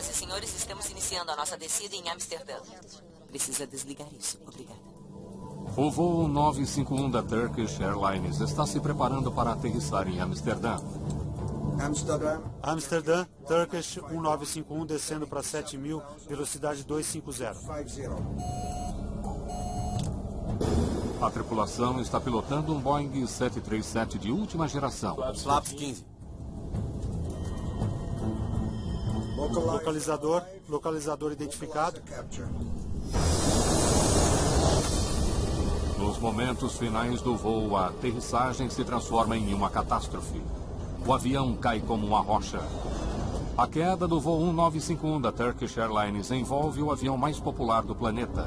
Senhoras e senhores, estamos iniciando a nossa descida em Amsterdã. Precisa desligar isso. Obrigada. O voo 951 da Turkish Airlines está se preparando para aterrissar em Amsterdã. Amsterdã, Turkish 1951 descendo para 7.000, velocidade 250. A tripulação está pilotando um Boeing 737 de última geração. Flaps 15. Localizador identificado. Nos momentos finais do voo, a aterrissagem se transforma em uma catástrofe. O avião cai como uma rocha. A queda do voo 1951 da Turkish Airlines envolve o avião mais popular do planeta.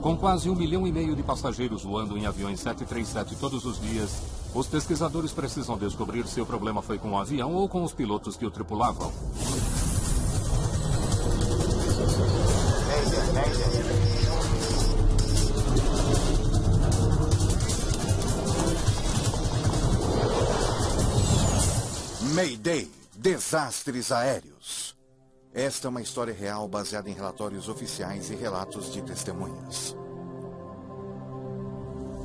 Com quase 1,5 milhão de passageiros voando em aviões 737 todos os dias, os pesquisadores precisam descobrir se o problema foi com o avião ou com os pilotos que o tripulavam. Mayday, desastres aéreos. Esta é uma história real baseada em relatórios oficiais e relatos de testemunhas.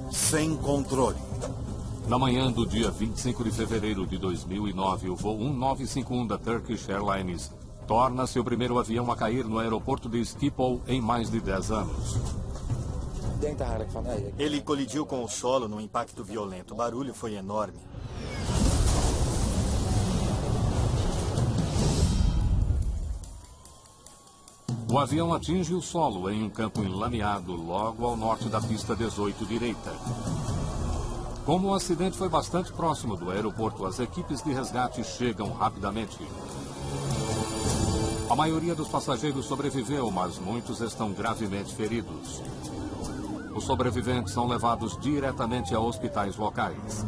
Sem controle. Na manhã do dia 25 de fevereiro de 2009, o voo 1951 da Turkish Airlines torna-se o primeiro avião a cair no aeroporto de Schiphol em mais de 10 anos. Ele colidiu com o solo num impacto violento. O barulho foi enorme. O avião atinge o solo em um campo enlameado logo ao norte da pista 18 direita. Como o acidente foi bastante próximo do aeroporto, as equipes de resgate chegam rapidamente. A maioria dos passageiros sobreviveu, mas muitos estão gravemente feridos. Os sobreviventes são levados diretamente a hospitais locais.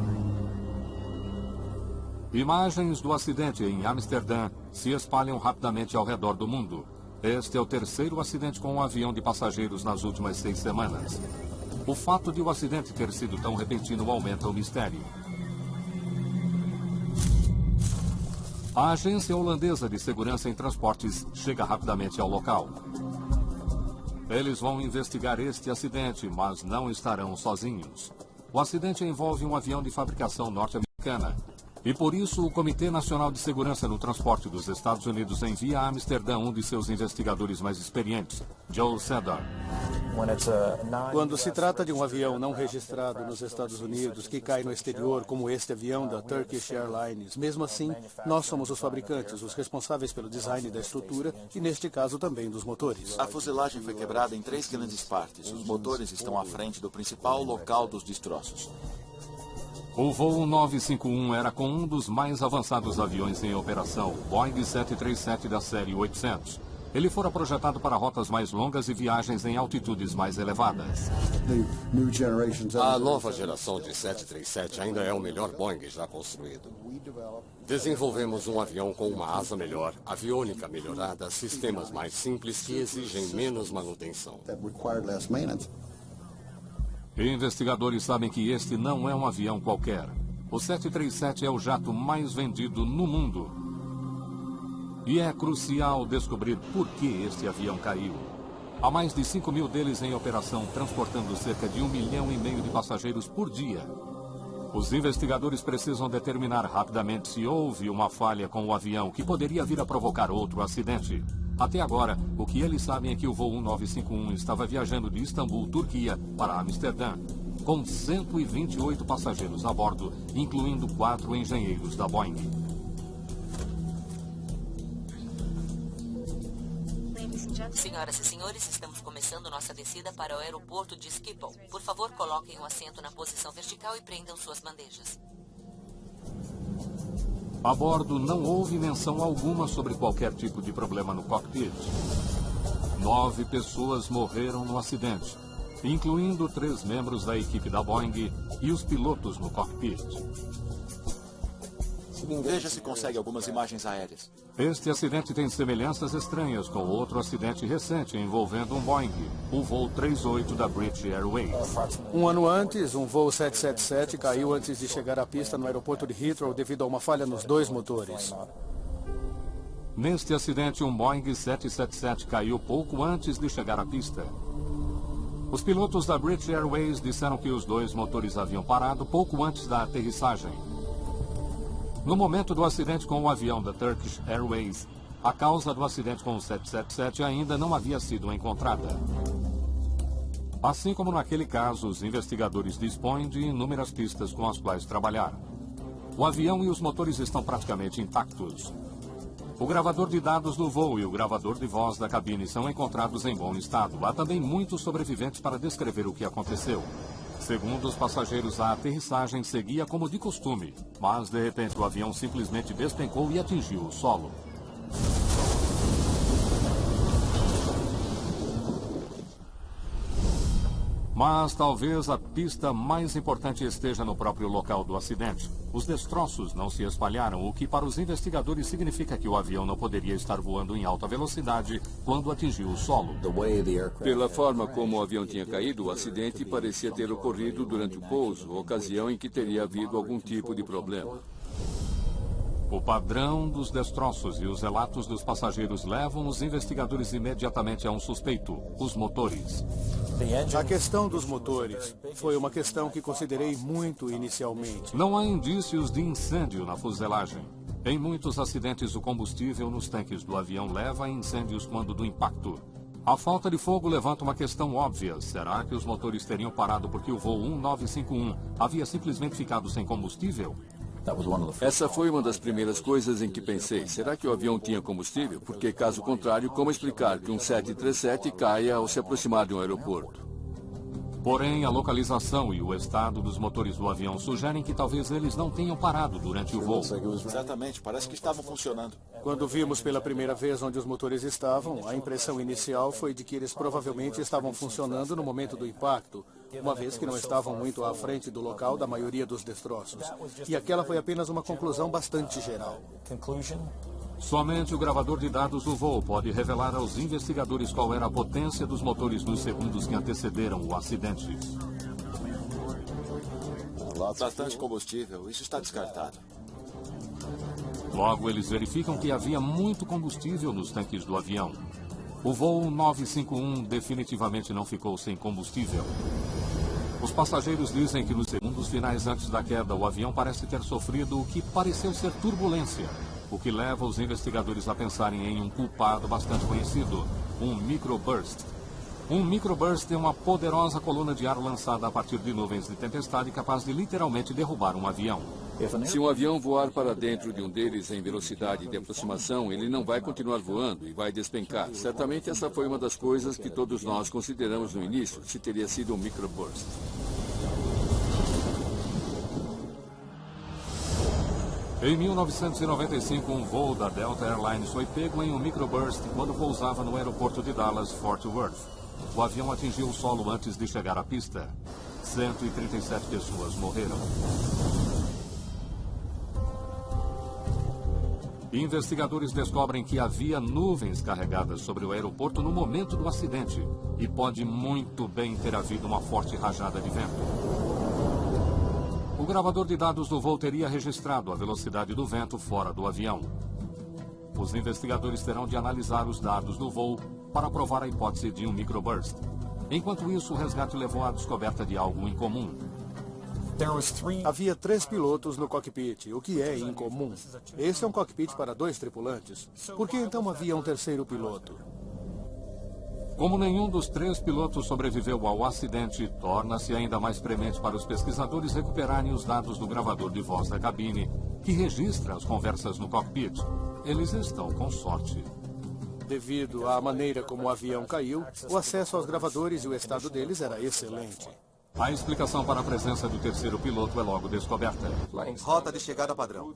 Imagens do acidente em Amsterdã se espalham rapidamente ao redor do mundo. Este é o terceiro acidente com um avião de passageiros nas últimas 6 semanas. O fato de o acidente ter sido tão repentino aumenta o mistério. A agência holandesa de segurança em transportes chega rapidamente ao local. Eles vão investigar este acidente, mas não estarão sozinhos. O acidente envolve um avião de fabricação norte-americana. E por isso o Comitê Nacional de Segurança no Transporte dos Estados Unidos envia a Amsterdã um de seus investigadores mais experientes, Joe Sedar. Quando se trata de um avião não registrado nos Estados Unidos que cai no exterior, como este avião da Turkish Airlines, mesmo assim, nós somos os fabricantes, os responsáveis pelo design da estrutura e, neste caso, também dos motores. A fuselagem foi quebrada em 3 grandes partes. Os motores estão à frente do principal local dos destroços. O voo 951 era com um dos mais avançados aviões em operação, Boeing 737 da série 800. Ele fora projetado para rotas mais longas e viagens em altitudes mais elevadas. A nova geração de 737 ainda é o melhor Boeing já construído. Desenvolvemos um avião com uma asa melhor, aviônica melhorada, sistemas mais simples que exigem menos manutenção. Investigadores sabem que este não é um avião qualquer. O 737 é o jato mais vendido no mundo. E é crucial descobrir por que este avião caiu. Há mais de 5.000 deles em operação, transportando cerca de 1,5 milhão de passageiros por dia. Os investigadores precisam determinar rapidamente se houve uma falha com o avião que poderia vir a provocar outro acidente. Até agora, o que eles sabem é que o voo 1951 estava viajando de Istambul, Turquia, para Amsterdã, com 128 passageiros a bordo, incluindo 4 engenheiros da Boeing. Senhoras e senhores, estamos começando nossa descida para o aeroporto de Schiphol. Por favor, coloquem o assento na posição vertical e prendam suas bandejas. A bordo não houve menção alguma sobre qualquer tipo de problema no cockpit. 9 pessoas morreram no acidente, incluindo 3 membros da equipe da Boeing e os pilotos no cockpit. Veja se consegue algumas imagens aéreas. Este acidente tem semelhanças estranhas com outro acidente recente envolvendo um Boeing, o voo 38 da British Airways. Um ano antes, um voo 777 caiu antes de chegar à pista no aeroporto de Heathrow devido a uma falha nos 2 motores. Neste acidente, um Boeing 777 caiu pouco antes de chegar à pista. Os pilotos da British Airways disseram que os dois motores haviam parado pouco antes da aterrissagem. No momento do acidente com o avião da Turkish Airways, a causa do acidente com o 777 ainda não havia sido encontrada. Assim como naquele caso, os investigadores dispõem de inúmeras pistas com as quais trabalhar. O avião e os motores estão praticamente intactos. O gravador de dados do voo e o gravador de voz da cabine são encontrados em bom estado. Há também muitos sobreviventes para descrever o que aconteceu. Segundo os passageiros, a aterrissagem seguia como de costume, mas de repente o avião simplesmente despencou e atingiu o solo. Mas talvez a pista mais importante esteja no próprio local do acidente. Os destroços não se espalharam, o que para os investigadores significa que o avião não poderia estar voando em alta velocidade quando atingiu o solo. Pela forma como o avião tinha caído, o acidente parecia ter ocorrido durante o pouso, ocasião em que teria havido algum tipo de problema. O padrão dos destroços e os relatos dos passageiros levam os investigadores imediatamente a um suspeito: os motores. A questão dos motores foi uma questão que considerei muito inicialmente. Não há indícios de incêndio na fuselagem. Em muitos acidentes, o combustível nos tanques do avião leva a incêndios quando do impacto. A falta de fogo levanta uma questão óbvia. Será que os motores teriam parado porque o voo 1951 havia simplesmente ficado sem combustível? Essa foi uma das primeiras coisas em que pensei. Será que o avião tinha combustível? Porque, caso contrário, como explicar que um 737 caia ao se aproximar de um aeroporto? Porém, a localização e o estado dos motores do avião sugerem que talvez eles não tenham parado durante o voo. Exatamente, parece que estavam funcionando. Quando vimos pela primeira vez onde os motores estavam, a impressão inicial foi de que eles provavelmente estavam funcionando no momento do impacto, uma vez que não estavam muito à frente do local da maioria dos destroços. E aquela foi apenas uma conclusão bastante geral. Somente o gravador de dados do voo pode revelar aos investigadores qual era a potência dos motores nos segundos que antecederam o acidente. Bastante combustível, isso está descartado. Logo, eles verificam que havia muito combustível nos tanques do avião. O voo 951 definitivamente não ficou sem combustível. Os passageiros dizem que nos segundos finais antes da queda, o avião parece ter sofrido o que pareceu ser turbulência, o que leva os investigadores a pensarem em um culpado bastante conhecido, um microburst. Um microburst é uma poderosa coluna de ar lançada a partir de nuvens de tempestade capaz de literalmente derrubar um avião. Se um avião voar para dentro de um deles em velocidade de aproximação, ele não vai continuar voando e vai despencar. Certamente essa foi uma das coisas que todos nós consideramos no início, se teria sido um microburst. Em 1995, um voo da Delta Airlines foi pego em um microburst quando pousava no aeroporto de Dallas, Fort Worth. O avião atingiu o solo antes de chegar à pista. 137 pessoas morreram. Investigadores descobrem que havia nuvens carregadas sobre o aeroporto no momento do acidente e pode muito bem ter havido uma forte rajada de vento. O gravador de dados do voo teria registrado a velocidade do vento fora do avião. Os investigadores terão de analisar os dados do voo para provar a hipótese de um microburst. Enquanto isso, o resgate levou à descoberta de algo incomum. Havia 3 pilotos no cockpit, o que é incomum. Esse é um cockpit para 2 tripulantes. Por que então havia um terceiro piloto? Como nenhum dos 3 pilotos sobreviveu ao acidente, torna-se ainda mais premente para os pesquisadores recuperarem os dados do gravador de voz da cabine, que registra as conversas no cockpit. Eles estão com sorte. Devido à maneira como o avião caiu, o acesso aos gravadores e o estado deles era excelente. A explicação para a presença do terceiro piloto é logo descoberta. Rota de chegada padrão.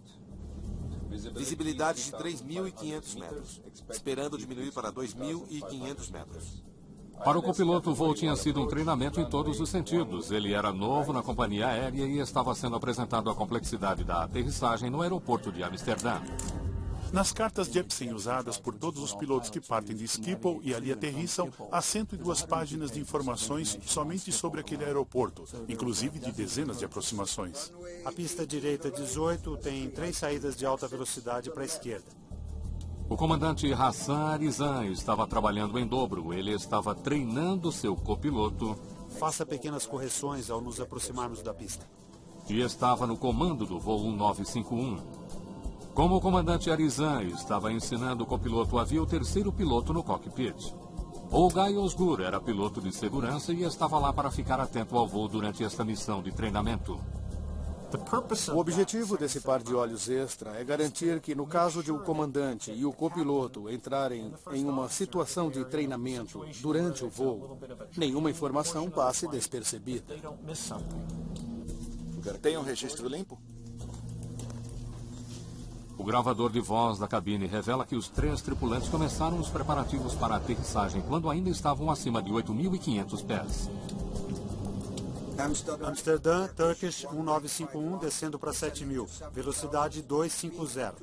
Visibilidade de 3.500 metros, esperando diminuir para 2.500 metros. Para o copiloto, o voo tinha sido um treinamento em todos os sentidos. Ele era novo na companhia aérea e estava sendo apresentado a complexidade da aterrissagem no aeroporto de Amsterdã. Nas cartas de Epstein usadas por todos os pilotos que partem de Schiphol e ali aterrissam, há 102 páginas de informações somente sobre aquele aeroporto, inclusive de dezenas de aproximações. A pista direita 18 tem 3 saídas de alta velocidade para a esquerda. O comandante Hassan Arizan estava trabalhando em dobro. Ele estava treinando seu copiloto. Faça pequenas correções ao nos aproximarmos da pista. E estava no comando do voo 1951. Como o comandante Arizan estava ensinando o copiloto, havia o terceiro piloto no cockpit. O Guy Osgur era piloto de segurança e estava lá para ficar atento ao voo durante esta missão de treinamento. O objetivo desse par de olhos extra é garantir que, no caso de o comandante e o copiloto entrarem em uma situação de treinamento durante o voo, nenhuma informação passe despercebida. Tem um registro limpo? O gravador de voz da cabine revela que os 3 tripulantes começaram os preparativos para a aterrissagem quando ainda estavam acima de 8.500 pés. Amsterdã, Turkish 1951, descendo para 7.000, velocidade 250.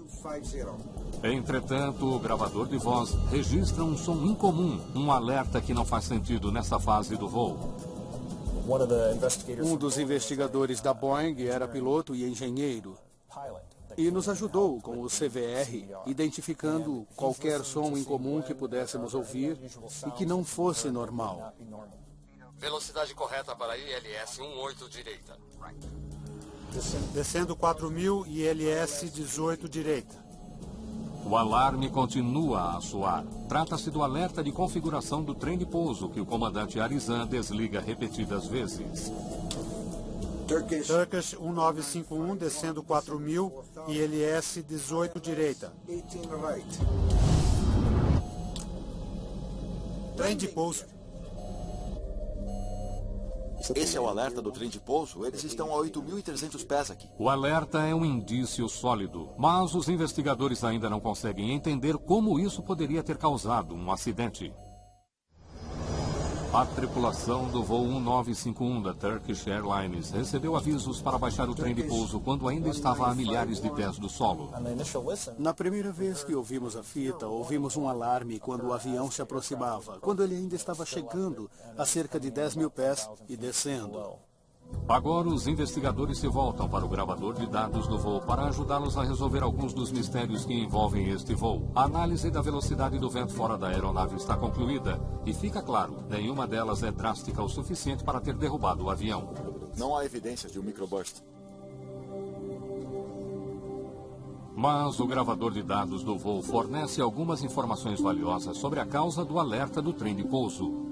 Entretanto, o gravador de voz registra um som incomum, um alerta que não faz sentido nessa fase do voo. Um dos investigadores da Boeing era piloto e engenheiro e nos ajudou com o CVR, identificando qualquer som incomum que pudéssemos ouvir e que não fosse normal. Velocidade correta para ILS 18 direita. Descendo 4.000 e ILS 18 direita. O alarme continua a soar. Trata-se do alerta de configuração do trem de pouso que o comandante Arizan desliga repetidas vezes. Turkish 1951, descendo 4.000 e ILS 18 direita. Trem de pouso. Esse é o alerta do trem de pouso. Eles estão a 8.300 pés aqui. O alerta é um indício sólido, mas os investigadores ainda não conseguem entender como isso poderia ter causado um acidente. A tripulação do voo 1951 da Turkish Airlines recebeu avisos para baixar o trem de pouso quando ainda estava a milhares de pés do solo. Na primeira vez que ouvimos a fita, ouvimos um alarme quando o avião se aproximava, quando ele ainda estava chegando a cerca de 10.000 pés e descendo. Agora os investigadores se voltam para o gravador de dados do voo para ajudá-los a resolver alguns dos mistérios que envolvem este voo. A análise da velocidade do vento fora da aeronave está concluída e fica claro, nenhuma delas é drástica o suficiente para ter derrubado o avião. Não há evidências de um microburst. Mas o gravador de dados do voo fornece algumas informações valiosas sobre a causa do alerta do trem de pouso.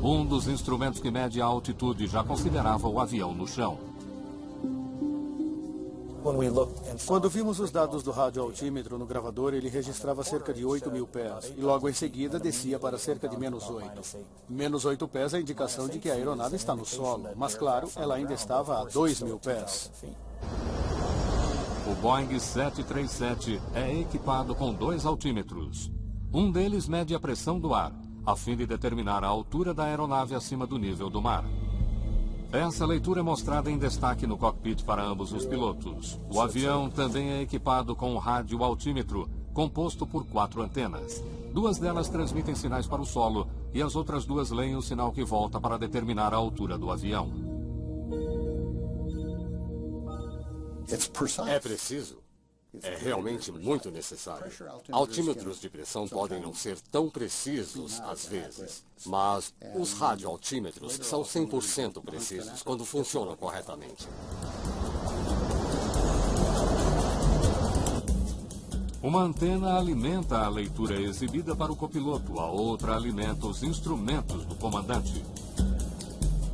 Um dos instrumentos que mede a altitude já considerava o avião no chão. Quando vimos os dados do radioaltímetro no gravador, ele registrava cerca de 8.000 pés e logo em seguida descia para cerca de -8. -8 pés é a indicação de que a aeronave está no solo, mas claro, ela ainda estava a 2.000 pés. O Boeing 737 é equipado com 2 altímetros. Um deles mede a pressão do ar, a fim de determinar a altura da aeronave acima do nível do mar. Essa leitura é mostrada em destaque no cockpit para ambos os pilotos. O avião também é equipado com um rádio altímetro, composto por 4 antenas. 2 delas transmitem sinais para o solo e as outras 2 leem o sinal que volta para determinar a altura do avião. É preciso. É realmente muito necessário. Altímetros de pressão podem não ser tão precisos às vezes, mas os radioaltímetros são 100% precisos quando funcionam corretamente. Uma antena alimenta a leitura exibida para o copiloto, a outra alimenta os instrumentos do comandante.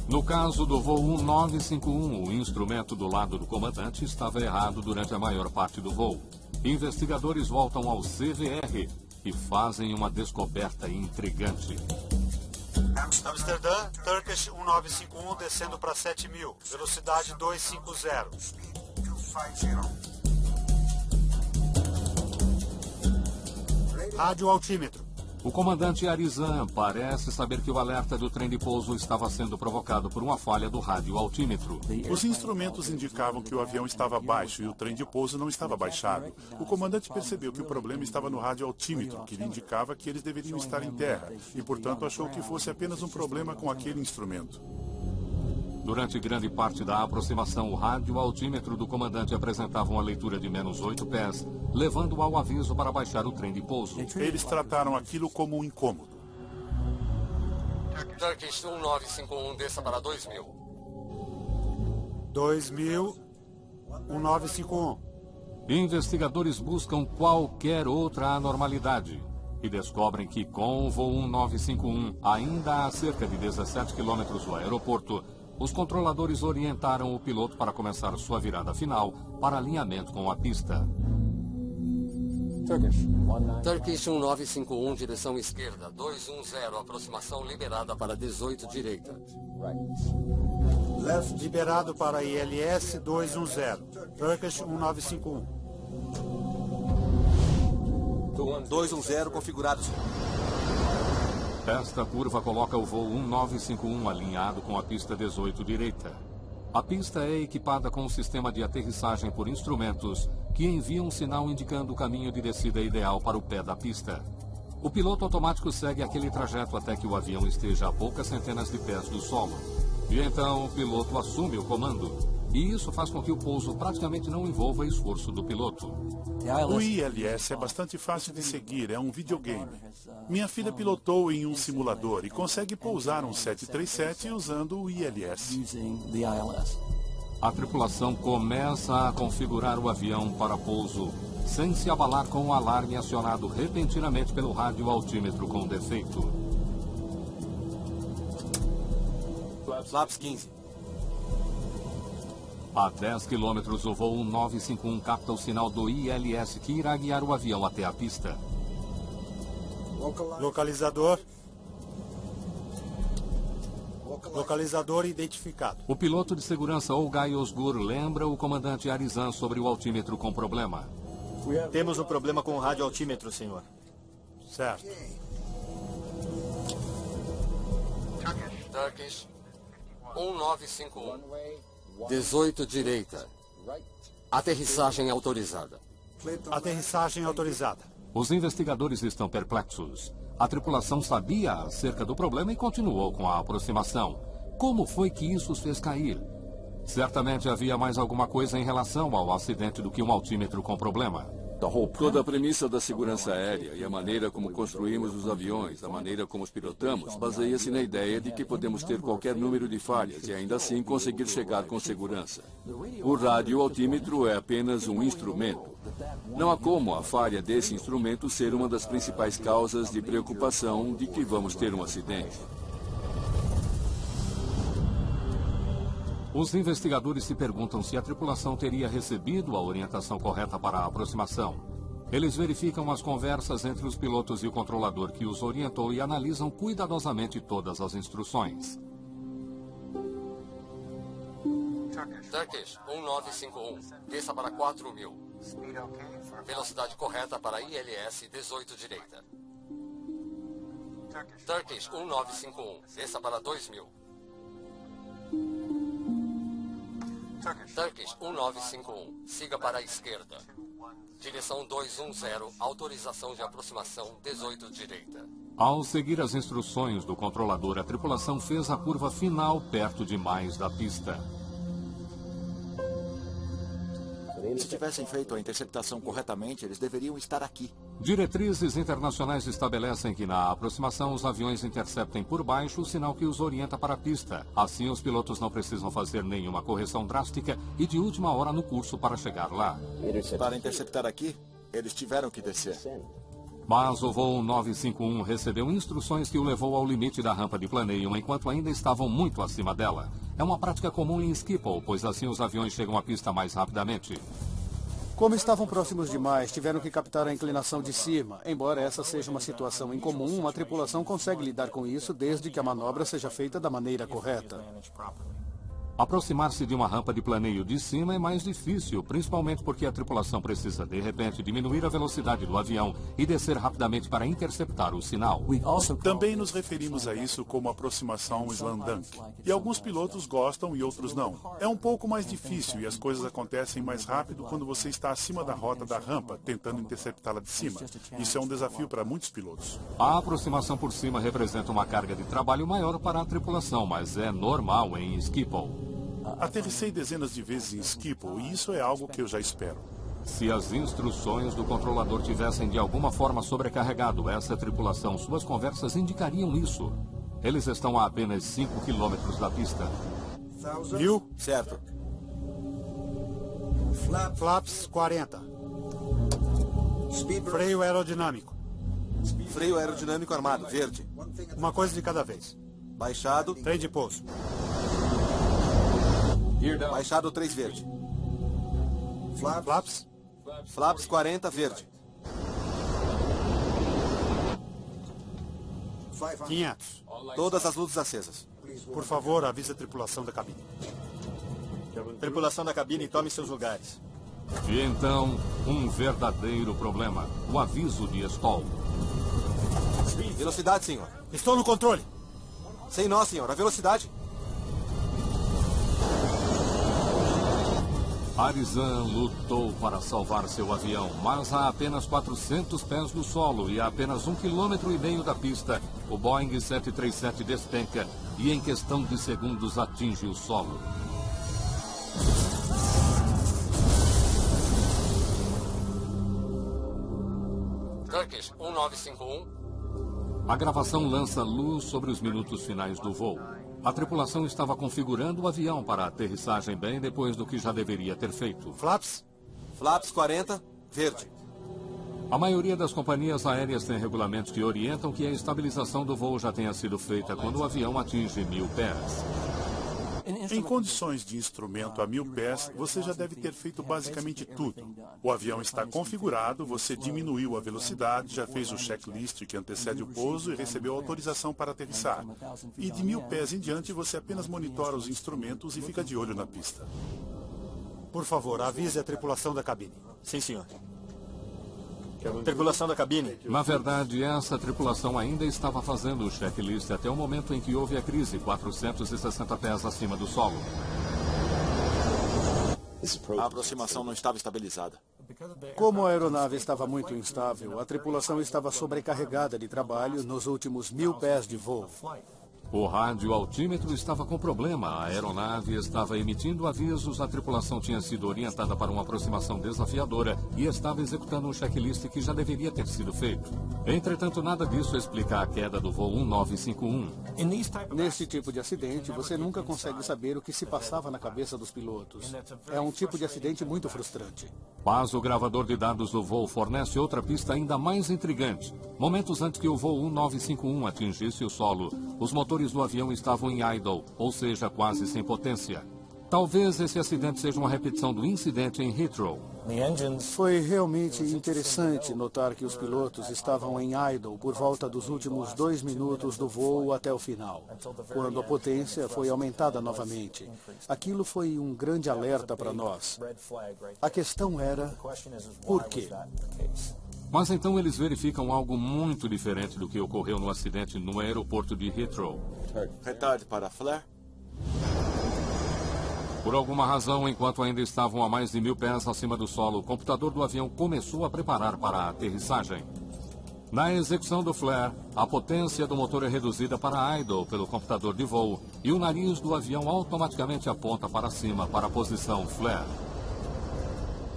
No caso do voo 1951, o instrumento do lado do comandante estava errado durante a maior parte do voo. Investigadores voltam ao CVR e fazem uma descoberta intrigante. Amsterdã, Turkish 1951, descendo para 7.000, velocidade 250. Rádio altímetro. O comandante Arizan parece saber que o alerta do trem de pouso estava sendo provocado por uma falha do rádio altímetro. Os instrumentos indicavam que o avião estava baixo e o trem de pouso não estava baixado. O comandante percebeu que o problema estava no rádio altímetro, que lhe indicava que eles deveriam estar em terra, e portanto achou que fosse apenas um problema com aquele instrumento. Durante grande parte da aproximação, o rádio altímetro do comandante apresentava uma leitura de -8 pés, levando ao aviso para baixar o trem de pouso. Eles trataram aquilo como um incômodo. Turkish 1951, desça para 2000. 2000, 1951. Investigadores buscam qualquer outra anormalidade e descobrem que com o voo 1951, ainda a cerca de 17 quilômetros do aeroporto, os controladores orientaram o piloto para começar sua virada final para alinhamento com a pista. Turkish 1951, direção esquerda, 210, aproximação liberada para 18 direita. Liberado para ILS 210, Turkish 1951. 210 configurado, senhor. Esta curva coloca o voo 1951 alinhado com a pista 18 direita. A pista é equipada com um sistema de aterrissagem por instrumentos que envia um sinal indicando o caminho de descida ideal para o pé da pista. O piloto automático segue aquele trajeto até que o avião esteja a poucas centenas de pés do solo. E então o piloto assume o comando. E isso faz com que o pouso praticamente não envolva esforço do piloto. O ILS é bastante fácil de seguir, é um videogame. Minha filha pilotou em um simulador e consegue pousar um 737 usando o ILS. A tripulação começa a configurar o avião para pouso, sem se abalar com o alarme acionado repentinamente pelo rádio altímetro com defeito. Flaps 15. A 10 quilômetros, o voo 1951 capta o sinal do ILS que irá guiar o avião até a pista. Localizador. Localizador identificado. O piloto de segurança Olgay Osgur lembra o comandante Arizan sobre o altímetro com problema. Temos um problema com o rádio altímetro, senhor. Certo. Turkish 1951. 18 direita. Aterrissagem autorizada. Aterrissagem autorizada. Os investigadores estão perplexos. A tripulação sabia acerca do problema e continuou com a aproximação. Como foi que isso os fez cair? Certamente havia mais alguma coisa em relação ao acidente do que um altímetro com problema. Toda a premissa da segurança aérea e a maneira como construímos os aviões, a maneira como os pilotamos, baseia-se na ideia de que podemos ter qualquer número de falhas e ainda assim conseguir chegar com segurança. O rádio altímetro é apenas um instrumento. Não há como a falha desse instrumento ser uma das principais causas de preocupação de que vamos ter um acidente. Os investigadores se perguntam se a tripulação teria recebido a orientação correta para a aproximação. Eles verificam as conversas entre os pilotos e o controlador que os orientou e analisam cuidadosamente todas as instruções. Turkish 1951, desça para 4.000. Velocidade correta para ILS 18 direita. Turkish 1951, desça para 2.000. Turkish 1951, siga para a esquerda. Direção 210, autorização de aproximação 18 direita. Ao seguir as instruções do controlador, a tripulação fez a curva final perto demais da pista. Se tivessem feito a interceptação corretamente, eles deveriam estar aqui. Diretrizes internacionais estabelecem que na aproximação os aviões interceptem por baixo o sinal que os orienta para a pista. Assim, os pilotos não precisam fazer nenhuma correção drástica e de última hora no curso para chegar lá. Para interceptar aqui, eles tiveram que descer. Mas o voo 951 recebeu instruções que o levou ao limite da rampa de planeio enquanto ainda estavam muito acima dela. É uma prática comum em Schiphol, pois assim os aviões chegam à pista mais rapidamente. Como estavam próximos demais, tiveram que captar a inclinação de cima. Embora essa seja uma situação incomum, uma tripulação consegue lidar com isso desde que a manobra seja feita da maneira correta. Aproximar-se de uma rampa de planeio de cima é mais difícil, principalmente porque a tripulação precisa, de repente, diminuir a velocidade do avião e descer rapidamente para interceptar o sinal. Também nos referimos a isso como aproximação slam dunk. E alguns pilotos gostam e outros não. É um pouco mais difícil e as coisas acontecem mais rápido quando você está acima da rota da rampa, tentando interceptá-la de cima. Isso é um desafio para muitos pilotos. A aproximação por cima representa uma carga de trabalho maior para a tripulação, mas é normal em Schiphol. Aterrissei dezenas de vezes em Schiphol e isso é algo que eu já espero. Se as instruções do controlador tivessem de alguma forma sobrecarregado essa tripulação, suas conversas indicariam isso. Eles estão a apenas 5 quilômetros da pista. Viu? Certo. Flaps 40. Freio aerodinâmico. Freio aerodinâmico armado, verde. Uma coisa de cada vez. Baixado. Trem de pouso. Baixado 3 verde. Flaps. Flaps 40 verde. 500. Todas as luzes acesas. Por favor, avise a tripulação da cabine. Tripulação da cabine, tome seus lugares. E então, um verdadeiro problema. O aviso de stall. Velocidade, senhor. Estou no controle. Sem nó, senhor. A velocidade. Arizan lutou para salvar seu avião, mas a apenas 400 pés do solo e a apenas 1,5 km da pista, o Boeing 737 despenca e em questão de segundos atinge o solo. Turkish 1951. A gravação lança luz sobre os minutos finais do voo. A tripulação estava configurando o avião para a aterrissagem bem depois do que já deveria ter feito. Flaps? Flaps 40, verde. A maioria das companhias aéreas tem regulamentos que orientam que a estabilização do voo já tenha sido feita quando o avião atinge 1000 pés. Em condições de instrumento a 1000 pés, você já deve ter feito basicamente tudo. O avião está configurado, você diminuiu a velocidade, já fez o checklist que antecede o pouso e recebeu autorização para aterrissar. E de 1000 pés em diante, você apenas monitora os instrumentos e fica de olho na pista. Por favor, avise a tripulação da cabine. Sim, senhor. Tripulação da cabine. Na verdade, essa tripulação ainda estava fazendo o checklist até o momento em que houve a crise 460 pés acima do solo. A aproximação não estava estabilizada. Como a aeronave estava muito instável, a tripulação estava sobrecarregada de trabalho nos últimos 1000 pés de voo. O rádio altímetro estava com problema, a aeronave estava emitindo avisos, a tripulação tinha sido orientada para uma aproximação desafiadora e estava executando um checklist que já deveria ter sido feito. Entretanto, nada disso explica a queda do voo 1951. Neste tipo de acidente, você nunca consegue saber o que se passava na cabeça dos pilotos. É um tipo de acidente muito frustrante. Mas o gravador de dados do voo fornece outra pista ainda mais intrigante. Momentos antes que o voo 1951 atingisse o solo, os motores do avião estavam em idle, ou seja, quase sem potência. Talvez esse acidente seja uma repetição do incidente em Heathrow. Foi realmente interessante notar que os pilotos estavam em idle por volta dos últimos 2 minutos do voo até o final, quando a potência foi aumentada novamente. Aquilo foi um grande alerta para nós. A questão era, por quê? Mas então eles verificam algo muito diferente do que ocorreu no acidente no aeroporto de Heathrow. Retard para flare. Por alguma razão, enquanto ainda estavam a mais de 1000 pés acima do solo, o computador do avião começou a preparar para a aterrissagem. Na execução do flare, a potência do motor é reduzida para idle pelo computador de voo e o nariz do avião automaticamente aponta para cima para a posição flare.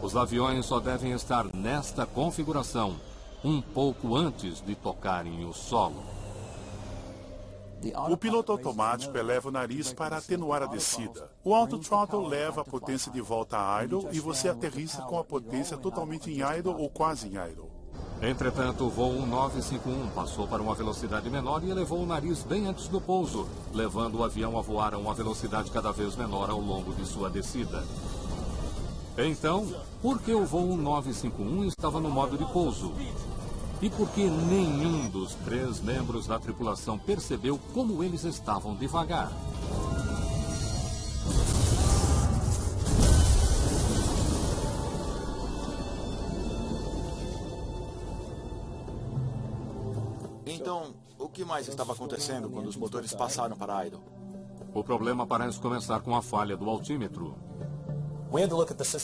Os aviões só devem estar nesta configuração um pouco antes de tocarem o solo. O piloto automático eleva o nariz para atenuar a descida. O auto-throttle leva a potência de volta a idle e você aterrissa com a potência totalmente em idle ou quase em idle. Entretanto, o voo 1951 passou para uma velocidade menor e elevou o nariz bem antes do pouso, levando o avião a voar a uma velocidade cada vez menor ao longo de sua descida. Então, por que o voo 1951 estava no modo de pouso? E por que nenhum dos 3 membros da tripulação percebeu como eles estavam devagar? Então, o que mais estava acontecendo quando os motores passaram para idle? O problema parece começar com a falha do altímetro.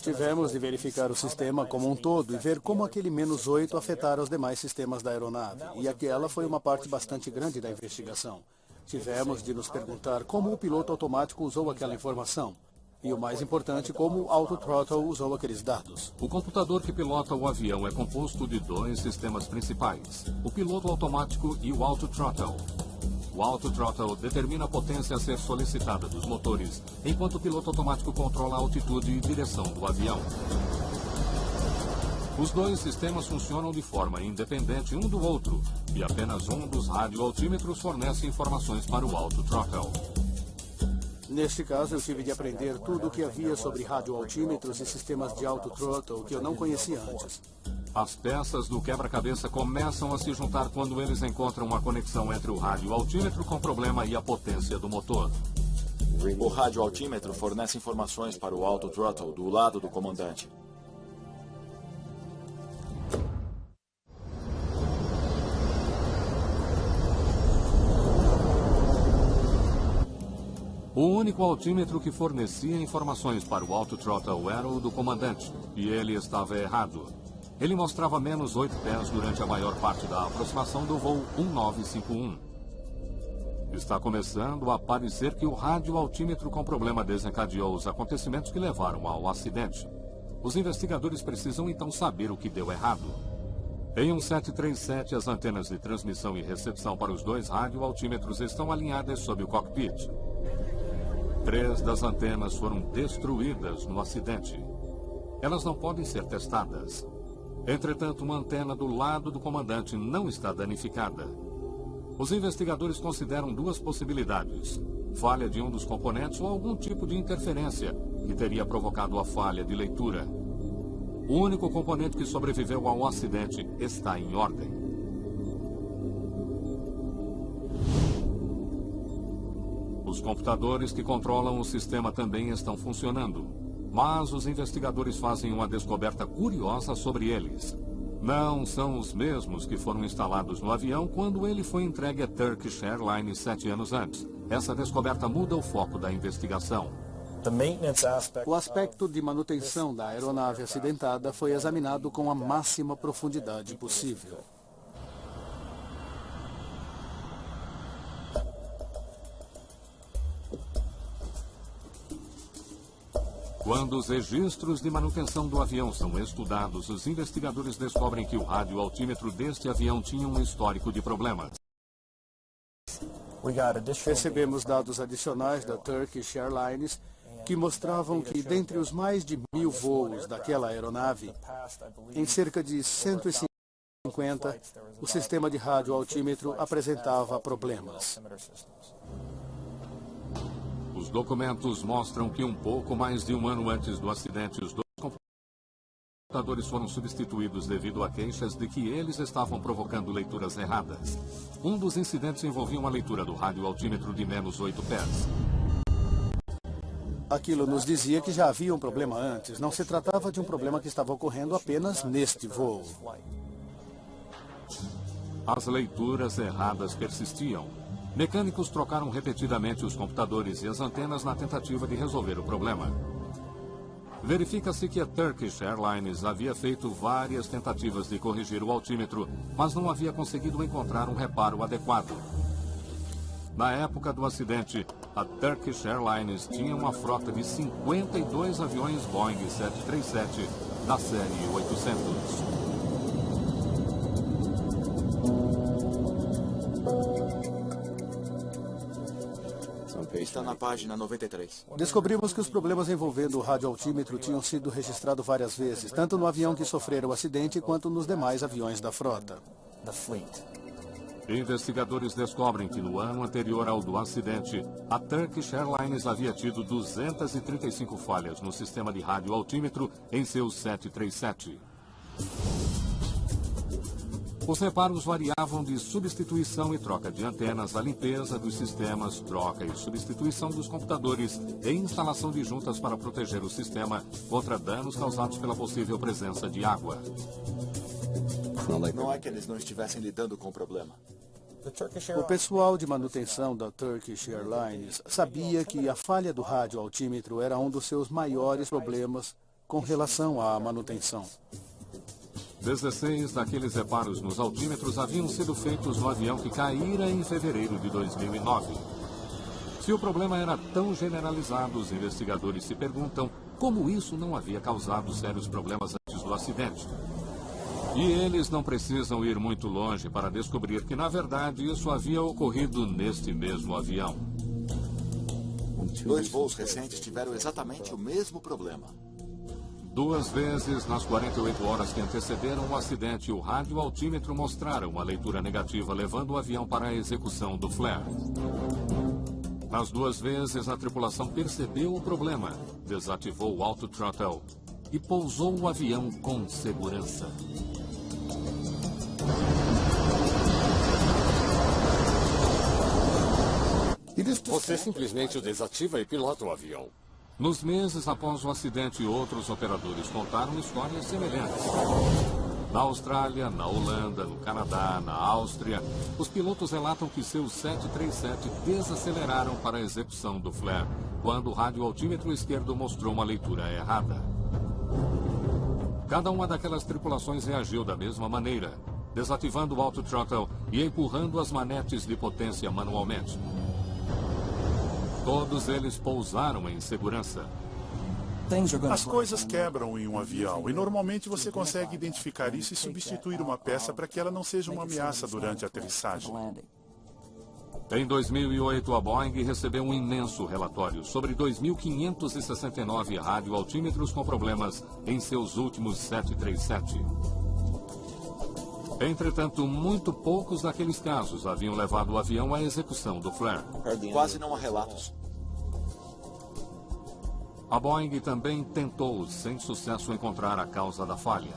Tivemos de verificar o sistema como um todo e ver como aquele -8 afetara os demais sistemas da aeronave. E aquela foi uma parte bastante grande da investigação. Tivemos de nos perguntar como o piloto automático usou aquela informação. E o mais importante, como o Auto-Throttle usou aqueles dados. O computador que pilota o avião é composto de dois sistemas principais: o piloto automático e o Auto-Throttle. O Auto-Throttle determina a potência a ser solicitada dos motores, enquanto o piloto automático controla a altitude e direção do avião. Os dois sistemas funcionam de forma independente um do outro, e apenas um dos radioaltímetros fornece informações para o Auto-Throttle. Neste caso, eu tive de aprender tudo o que havia sobre radioaltímetros e sistemas de Auto-Throttle que eu não conhecia antes. As peças do quebra-cabeça começam a se juntar quando eles encontram uma conexão entre o radioaltímetro com problema e a potência do motor. O radioaltímetro fornece informações para o Auto-Throttle do lado do comandante. O único altímetro que fornecia informações para o Auto-Throttle era o do comandante, e ele estava errado. Ele mostrava -8 pés durante a maior parte da aproximação do voo 1951. Está começando a parecer que o radioaltímetro com problema desencadeou os acontecimentos que levaram ao acidente. Os investigadores precisam então saber o que deu errado. Em um 737, as antenas de transmissão e recepção para os dois radioaltímetros estão alinhadas sob o cockpit. 3 das antenas foram destruídas no acidente. Elas não podem ser testadas. Entretanto, uma antena do lado do comandante não está danificada. Os investigadores consideram duas possibilidades: falha de um dos componentes ou algum tipo de interferência que teria provocado a falha de leitura. O único componente que sobreviveu ao acidente está em ordem. Os computadores que controlam o sistema também estão funcionando. Mas os investigadores fazem uma descoberta curiosa sobre eles. Não são os mesmos que foram instalados no avião quando ele foi entregue à Turkish Airlines 7 anos antes. Essa descoberta muda o foco da investigação. O aspecto de manutenção da aeronave acidentada foi examinado com a máxima profundidade possível. Quando os registros de manutenção do avião são estudados, os investigadores descobrem que o radioaltímetro deste avião tinha um histórico de problemas. Recebemos dados adicionais da Turkish Airlines que mostravam que, dentre os mais de 1000 voos daquela aeronave, em cerca de 150, o sistema de radioaltímetro apresentava problemas. Os documentos mostram que um pouco mais de um ano antes do acidente, os dois computadores foram substituídos devido a queixas de que eles estavam provocando leituras erradas. Um dos incidentes envolvia uma leitura do radioaltímetro de -8 pés. Aquilo nos dizia que já havia um problema antes. Não se tratava de um problema que estava ocorrendo apenas neste voo. As leituras erradas persistiam. Mecânicos trocaram repetidamente os computadores e as antenas na tentativa de resolver o problema. Verifica-se que a Turkish Airlines havia feito várias tentativas de corrigir o altímetro, mas não havia conseguido encontrar um reparo adequado. Na época do acidente, a Turkish Airlines tinha uma frota de 52 aviões Boeing 737 da série 800. Está na página 93. Descobrimos que os problemas envolvendo o radioaltímetro tinham sido registrados várias vezes, tanto no avião que sofrera o acidente quanto nos demais aviões da frota. Investigadores descobrem que no ano anterior ao do acidente, a Turkish Airlines havia tido 235 falhas no sistema de radioaltímetro em seus 737. Os reparos variavam de substituição e troca de antenas, a limpeza dos sistemas, troca e substituição dos computadores e instalação de juntas para proteger o sistema contra danos causados pela possível presença de água. Não é que eles não estivessem lidando com o problema. O pessoal de manutenção da Turkish Airlines sabia que a falha do rádio altímetro era um dos seus maiores problemas com relação à manutenção. 16 daqueles reparos nos altímetros haviam sido feitos no avião que caíra em fevereiro de 2009. Se o problema era tão generalizado, os investigadores se perguntam como isso não havia causado sérios problemas antes do acidente. E eles não precisam ir muito longe para descobrir que, na verdade, isso havia ocorrido neste mesmo avião. 2 voos recentes tiveram exatamente o mesmo problema. 2 vezes nas 48 horas que antecederam o acidente, o rádio altímetro mostraram uma leitura negativa, levando o avião para a execução do flare. Nas 2 vezes, a tripulação percebeu o problema, desativou o auto throttle e pousou o avião com segurança. Você simplesmente o desativa e pilota o avião. Nos meses após o acidente, outros operadores contaram histórias semelhantes. Na Austrália, na Holanda, no Canadá, na Áustria, os pilotos relatam que seus 737 desaceleraram para a execução do flare, quando o rádio altímetro esquerdo mostrou uma leitura errada. Cada uma daquelas tripulações reagiu da mesma maneira, desativando o auto throttle e empurrando as manetes de potência manualmente. Todos eles pousaram em segurança. As coisas quebram em um avião e normalmente você consegue identificar isso e substituir uma peça para que ela não seja uma ameaça durante a aterrissagem. Em 2008, a Boeing recebeu um imenso relatório sobre 2.569 radioaltímetros com problemas em seus últimos 737. Entretanto, muito poucos daqueles casos haviam levado o avião à execução do flare. Quase não há relatos. A Boeing também tentou, sem sucesso, encontrar a causa da falha.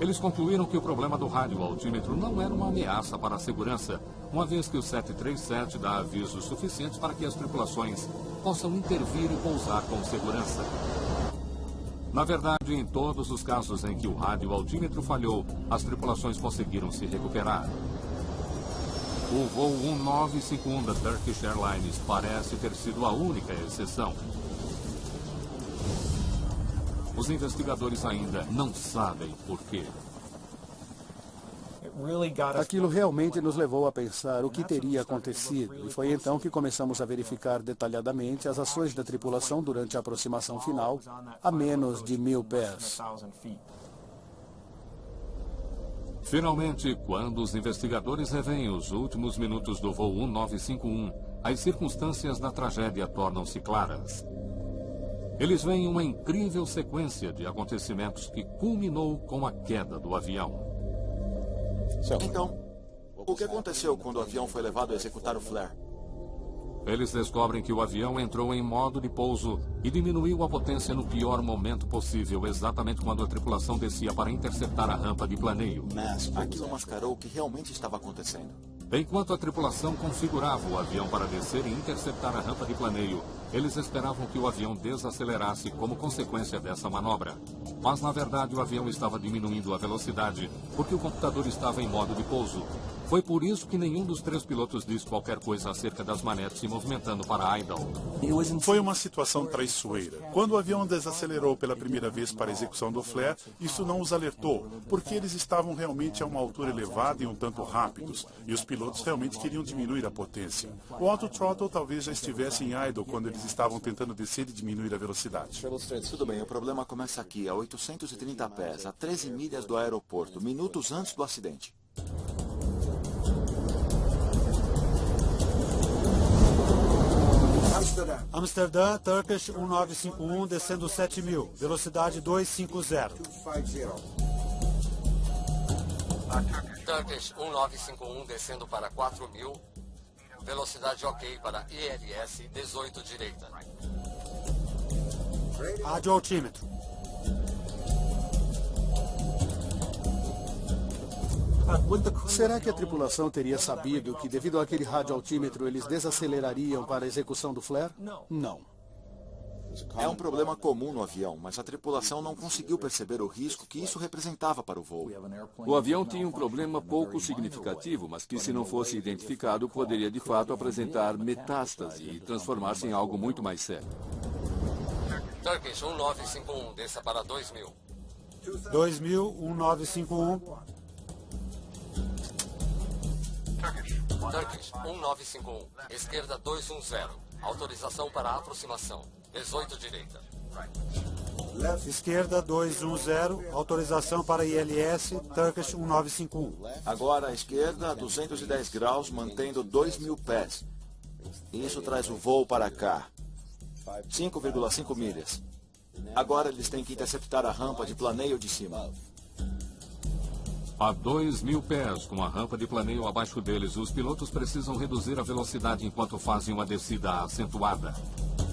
Eles concluíram que o problema do rádio altímetro não era uma ameaça para a segurança, uma vez que o 737 dá avisos suficientes para que as tripulações possam intervir e pousar com segurança. Na verdade, em todos os casos em que o rádio altímetro falhou, as tripulações conseguiram se recuperar. O voo 1951 da Turkish Airlines parece ter sido a única exceção. Os investigadores ainda não sabem por quê. Aquilo realmente nos levou a pensar o que teria acontecido, e foi então que começamos a verificar detalhadamente as ações da tripulação durante a aproximação final, a menos de 1.000 pés. Finalmente, quando os investigadores revêem os últimos minutos do voo 1951, as circunstâncias da tragédia tornam-se claras. Eles veem uma incrível sequência de acontecimentos que culminou com a queda do avião. Então, o que aconteceu quando o avião foi levado a executar o flare? Eles descobrem que o avião entrou em modo de pouso e diminuiu a potência no pior momento possível, exatamente quando a tripulação descia para interceptar a rampa de planeio. Mas aquilo mascarou o que realmente estava acontecendo. Enquanto a tripulação configurava o avião para descer e interceptar a rampa de planeio, eles esperavam que o avião desacelerasse como consequência dessa manobra. Mas, na verdade, o avião estava diminuindo a velocidade porque o computador estava em modo de pouso. Foi por isso que nenhum dos 3 pilotos disse qualquer coisa acerca das manetes se movimentando para idle. Foi uma situação traiçoeira. Quando o avião desacelerou pela primeira vez para a execução do flare, isso não os alertou, porque eles estavam realmente a uma altura elevada e um tanto rápidos, e os pilotos realmente queriam diminuir a potência. O auto throttle talvez já estivesse em idle quando eles estavam tentando descer e diminuir a velocidade. Tudo bem, o problema começa aqui, a 830 pés, a 13 milhas do aeroporto, minutos antes do acidente. Amsterdã, Turkish 1951, descendo 7.000, velocidade 250. Turkish 1951 descendo para 4.000, velocidade ok para ILS 18 direita. Rádio altímetro. Será que a tripulação teria sabido que, devido àquele rádio altímetro, eles desacelerariam para a execução do flare? Não. É um problema comum no avião, mas a tripulação não conseguiu perceber o risco que isso representava para o voo. O avião tinha um problema pouco significativo, mas que, se não fosse identificado, poderia de fato apresentar metástase e transformar-se em algo muito mais sério. Turkish 1951, desça para 2000. 2000, 1951. Turkish 1951, esquerda 210. Autorização para aproximação. 18 direita. Esquerda 210, autorização para ILS, Turkish 1951. Agora à esquerda, 210 graus, mantendo 2.000 pés. Isso traz o voo para cá. 5,5 milhas. Agora eles têm que interceptar a rampa de planeio de cima. A 2.000 pés, com a rampa de planeio abaixo deles, os pilotos precisam reduzir a velocidade enquanto fazem uma descida acentuada.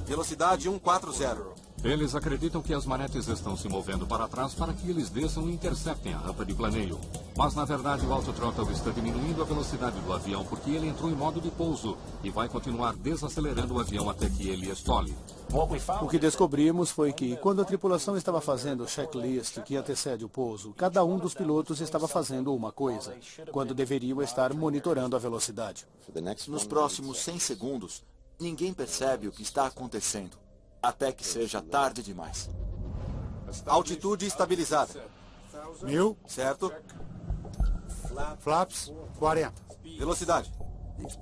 Velocidade 140. Eles acreditam que as manetes estão se movendo para trás para que eles desçam e interceptem a rampa de planeio. Mas, na verdade, o autothrottle está diminuindo a velocidade do avião porque ele entrou em modo de pouso e vai continuar desacelerando o avião até que ele estole. O que descobrimos foi que, quando a tripulação estava fazendo o checklist que antecede o pouso, cada um dos pilotos estava fazendo uma coisa, quando deveriam estar monitorando a velocidade. Nos próximos 100 segundos, ninguém percebe o que está acontecendo, até que seja tarde demais. Altitude estabilizada. 1000. Certo. Flaps 40. Velocidade.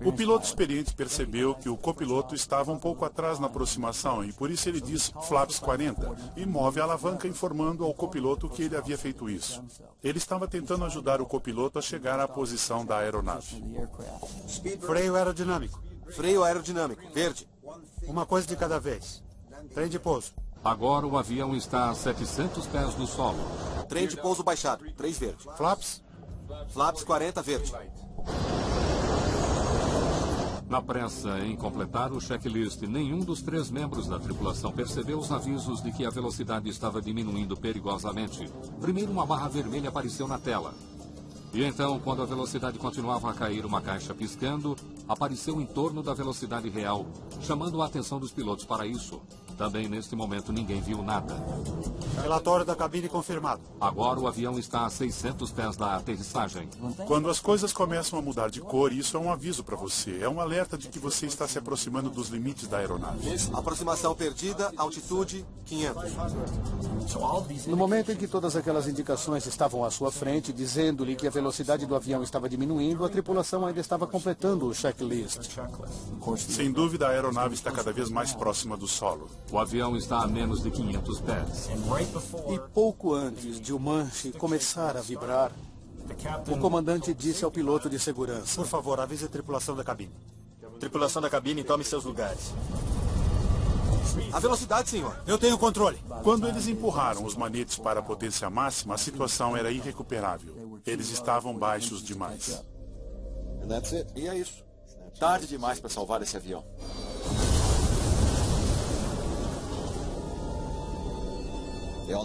O piloto experiente percebeu que o copiloto estava um pouco atrás na aproximação e por isso ele diz flaps 40 e move a alavanca informando ao copiloto que ele havia feito isso. Ele estava tentando ajudar o copiloto a chegar à posição da aeronave. Freio aerodinâmico. Freio aerodinâmico. Verde. Uma coisa de cada vez. Trem de pouso. Agora o avião está a 700 pés do solo. Trem de pouso baixado. 3 verde. Flaps. Flaps 40 verde. Na pressa em completar o checklist, nenhum dos 3 membros da tripulação percebeu os avisos de que a velocidade estava diminuindo perigosamente. Primeiro, uma barra vermelha apareceu na tela. E então, quando a velocidade continuava a cair, uma caixa piscando apareceu em torno da velocidade real, chamando a atenção dos pilotos para isso. Também neste momento ninguém viu nada. Relatório da cabine confirmado. Agora o avião está a 600 pés da aterrissagem. Quando as coisas começam a mudar de cor, isso é um aviso para você. É um alerta de que você está se aproximando dos limites da aeronave. Aproximação perdida, altitude 500. No momento em que todas aquelas indicações estavam à sua frente, dizendo-lhe que a velocidade do avião estava diminuindo, a tripulação ainda estava completando o checklist. Sem dúvida, a aeronave está cada vez mais próxima do solo. O avião está a menos de 500 pés. E pouco antes de o manche começar a vibrar, o comandante disse ao piloto de segurança: Por favor, avise a tripulação da cabine. Tripulação da cabine, tome seus lugares. A velocidade, senhor. Eu tenho controle. Quando eles empurraram os manetes para a potência máxima, a situação era irrecuperável. Eles estavam baixos demais. E é isso. Tarde demais para salvar esse avião.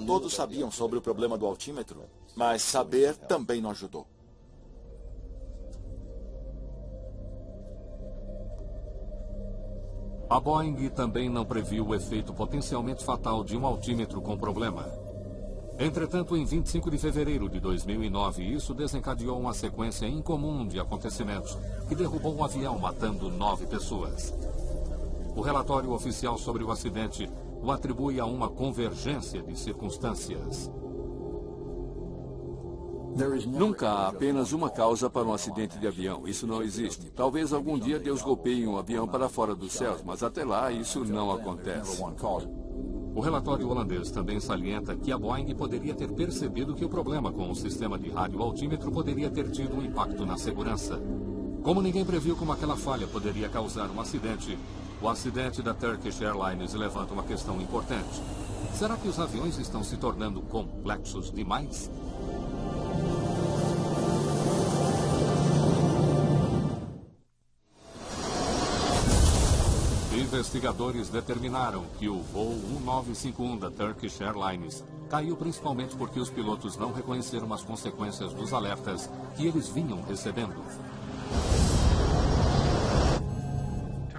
Todos sabiam sobre o problema do altímetro, mas saber também não ajudou. A Boeing também não previu o efeito potencialmente fatal de um altímetro com problema. Entretanto, em 25 de fevereiro de 2009, isso desencadeou uma sequência incomum de acontecimentos que derrubou um avião, matando 9 pessoas. O relatório oficial sobre o acidente o atribui a uma convergência de circunstâncias. Nunca há apenas uma causa para um acidente de avião. Isso não existe. Talvez algum dia Deus golpeie um avião para fora dos céus, mas até lá isso não acontece. O relatório holandês também salienta que a Boeing poderia ter percebido que o problema com o sistema de rádio altímetro poderia ter tido um impacto na segurança. Como ninguém previu como aquela falha poderia causar um acidente, o acidente da Turkish Airlines levanta uma questão importante. Será que os aviões estão se tornando complexos demais? Investigadores determinaram que o voo 1951 da Turkish Airlines caiu principalmente porque os pilotos não reconheceram as consequências dos alertas que eles vinham recebendo.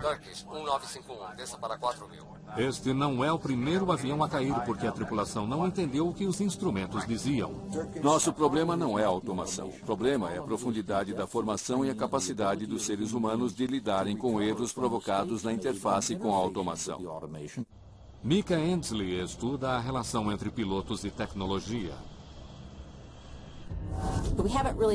Turkish 1951, desça para 4.000. Este não é o primeiro avião a cair porque a tripulação não entendeu o que os instrumentos diziam. Nosso problema não é a automação. O problema é a profundidade da formação e a capacidade dos seres humanos de lidarem com erros provocados na interface com a automação. Mika Endsley estuda a relação entre pilotos e tecnologia.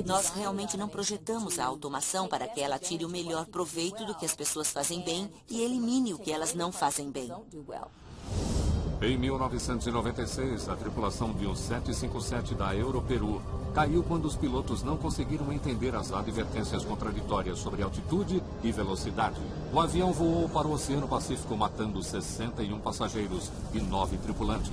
Nós realmente não projetamos a automação para que ela tire o melhor proveito do que as pessoas fazem bem e elimine o que elas não fazem bem. Em 1996, a tripulação de um 757 da Europeru caiu quando os pilotos não conseguiram entender as advertências contraditórias sobre altitude e velocidade. O avião voou para o Oceano Pacífico, matando 61 passageiros e 9 tripulantes.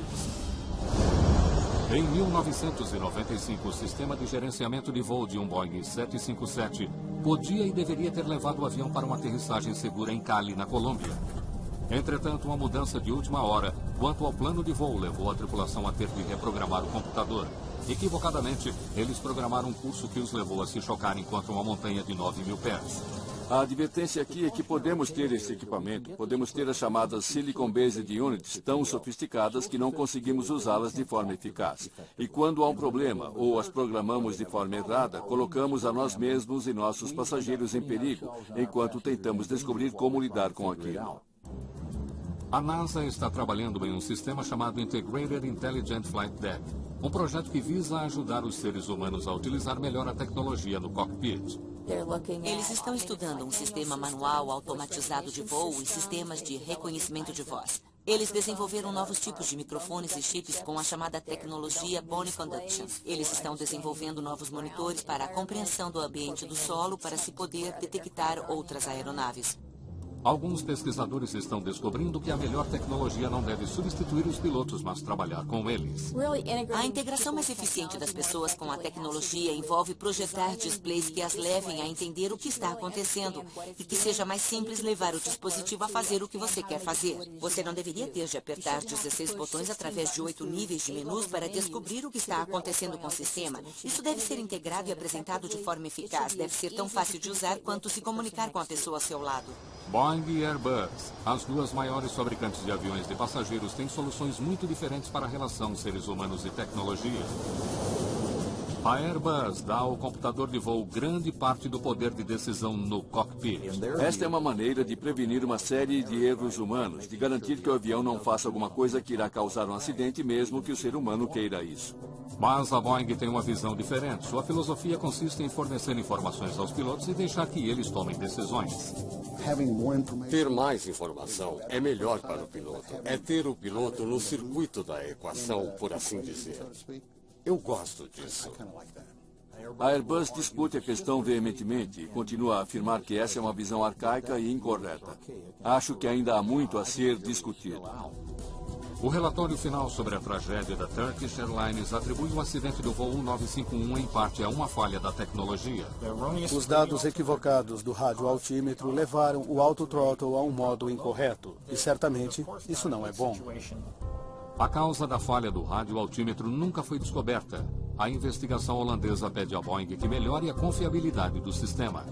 Em 1995, o sistema de gerenciamento de voo de um Boeing 757 podia e deveria ter levado o avião para uma aterrissagem segura em Cali, na Colômbia. Entretanto, uma mudança de última hora quanto ao plano de voo levou a tripulação a ter de reprogramar o computador. Equivocadamente, eles programaram um curso que os levou a se chocarem contra uma montanha de 9.000 pés. A advertência aqui é que podemos ter esse equipamento, podemos ter as chamadas Silicon-Based Units tão sofisticadas que não conseguimos usá-las de forma eficaz. E quando há um problema ou as programamos de forma errada, colocamos a nós mesmos e nossos passageiros em perigo, enquanto tentamos descobrir como lidar com aquilo. A NASA está trabalhando em um sistema chamado Integrated Intelligent Flight Deck, um projeto que visa ajudar os seres humanos a utilizar melhor a tecnologia no cockpit. Eles estão estudando um sistema manual automatizado de voo e sistemas de reconhecimento de voz. Eles desenvolveram novos tipos de microfones e chips com a chamada tecnologia Bone Conduction. Eles estão desenvolvendo novos monitores para a compreensão do ambiente do solo para se poder detectar outras aeronaves. Alguns pesquisadores estão descobrindo que a melhor tecnologia não deve substituir os pilotos, mas trabalhar com eles. A integração mais eficiente das pessoas com a tecnologia envolve projetar displays que as levem a entender o que está acontecendo e que seja mais simples levar o dispositivo a fazer o que você quer fazer. Você não deveria ter de apertar 16 botões através de 8 níveis de menus para descobrir o que está acontecendo com o sistema. Isso deve ser integrado e apresentado de forma eficaz. Deve ser tão fácil de usar quanto se comunicar com a pessoa ao seu lado. Boeing e Airbus, as duas maiores fabricantes de aviões de passageiros, têm soluções muito diferentes para a relação seres humanos e tecnologia. A Airbus dá ao computador de voo grande parte do poder de decisão no cockpit. Esta é uma maneira de prevenir uma série de erros humanos, de garantir que o avião não faça alguma coisa que irá causar um acidente, mesmo que o ser humano queira isso. Mas a Boeing tem uma visão diferente. Sua filosofia consiste em fornecer informações aos pilotos e deixar que eles tomem decisões. Ter mais informação é melhor para o piloto. É ter o piloto no circuito da equação, por assim dizer. Eu gosto disso. A Airbus discute a questão veementemente e continua a afirmar que essa é uma visão arcaica e incorreta. Acho que ainda há muito a ser discutido. O relatório final sobre a tragédia da Turkish Airlines atribui o acidente do voo 1951 em parte a uma falha da tecnologia. Os dados equivocados do radioaltímetro levaram o autothrottle a um modo incorreto, e certamente isso não é bom. A causa da falha do radioaltímetro nunca foi descoberta. A investigação holandesa pede à Boeing que melhore a confiabilidade do sistema.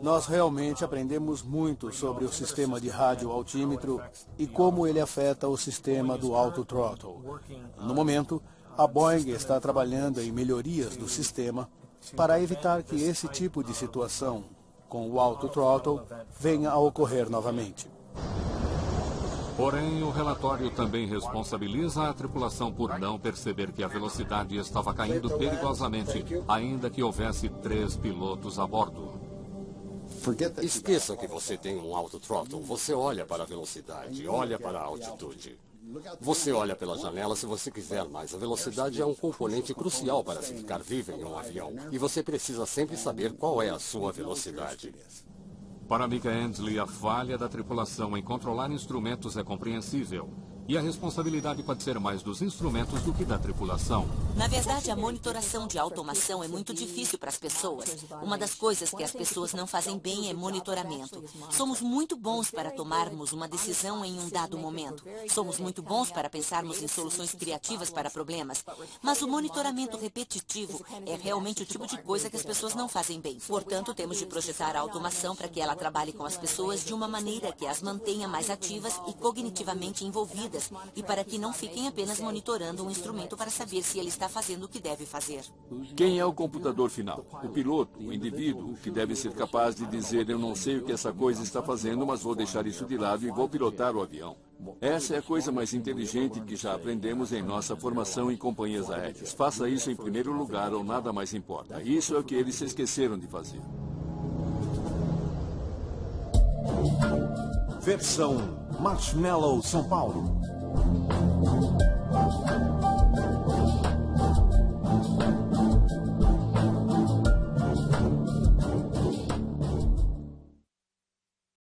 Nós realmente aprendemos muito sobre o sistema de radioaltímetro e como ele afeta o sistema do autothrottle. No momento, a Boeing está trabalhando em melhorias do sistema para evitar que esse tipo de situação com o autothrottle venha a ocorrer novamente. Porém, o relatório também responsabiliza a tripulação por não perceber que a velocidade estava caindo perigosamente, ainda que houvesse 3 pilotos a bordo. Esqueça que você tem um autothrottle. Você olha para a velocidade, olha para a altitude. Você olha pela janela se você quiser, mas a velocidade é um componente crucial para se ficar vivo em um avião. E você precisa sempre saber qual é a sua velocidade. Para Mika Endsley, a falha da tripulação em controlar instrumentos é compreensível. E a responsabilidade pode ser mais dos instrumentos do que da tripulação. Na verdade, a monitoração de automação é muito difícil para as pessoas. Uma das coisas que as pessoas não fazem bem é monitoramento. Somos muito bons para tomarmos uma decisão em um dado momento. Somos muito bons para pensarmos em soluções criativas para problemas. Mas o monitoramento repetitivo é realmente o tipo de coisa que as pessoas não fazem bem. Portanto, temos de projetar a automação para que ela trabalhe com as pessoas de uma maneira que as mantenha mais ativas e cognitivamente envolvidas, e para que não fiquem apenas monitorando um instrumento para saber se ele está fazendo o que deve fazer. Quem é o computador final? O piloto, o indivíduo, que deve ser capaz de dizer: eu não sei o que essa coisa está fazendo, mas vou deixar isso de lado e vou pilotar o avião. Essa é a coisa mais inteligente que já aprendemos em nossa formação em companhias aéreas. Faça isso em primeiro lugar ou nada mais importa. Isso é o que eles se esqueceram de fazer. Versão Marshmallow São Paulo.